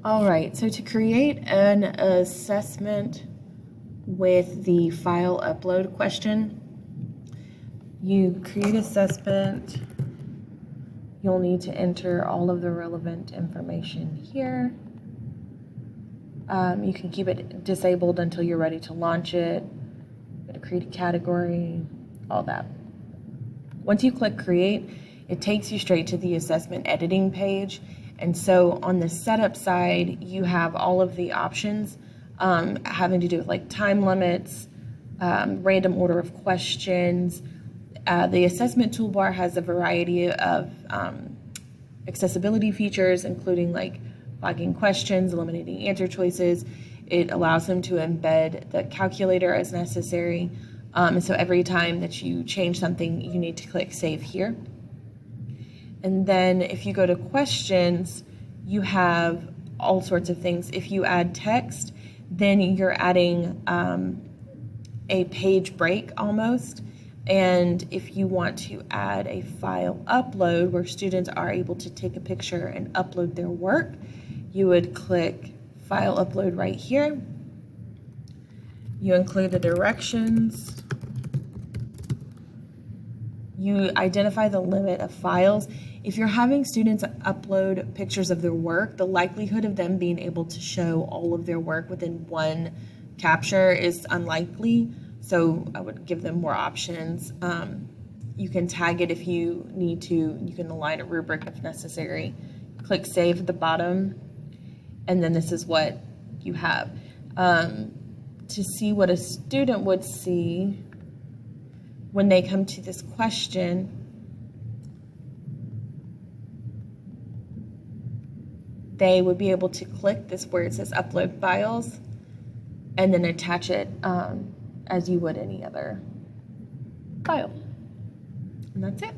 All right, so to create an assessment with the file upload question, you create assessment. You'll need to enter all of the relevant information here. You can keep it disabled until you're ready to launch it. Create a category, all that. Once you click create, it takes you straight to the assessment editing page. And so on the setup side, you have all of the options having to do with like time limits, random order of questions. The assessment toolbar has a variety of accessibility features, including like flagging questions, eliminating answer choices. It allows them to embed the calculator as necessary. And so every time that you change something, you need to click save here. And then if you go to questions, you have all sorts of things. If you add text, then you're adding a page break almost. And if you want to add a file upload where students are able to take a picture and upload their work, you would click file upload right here. You include the directions. You identify the limit of files. If you're having students upload pictures of their work, the likelihood of them being able to show all of their work within one capture is unlikely, so I would give them more options. You can tag it if you need to. You can align a rubric if necessary. Click save at the bottom, and then this is what you have. To see what a student would see when they come to this question, they would be able to click this where it says upload files and then attach it as you would any other file. And that's it.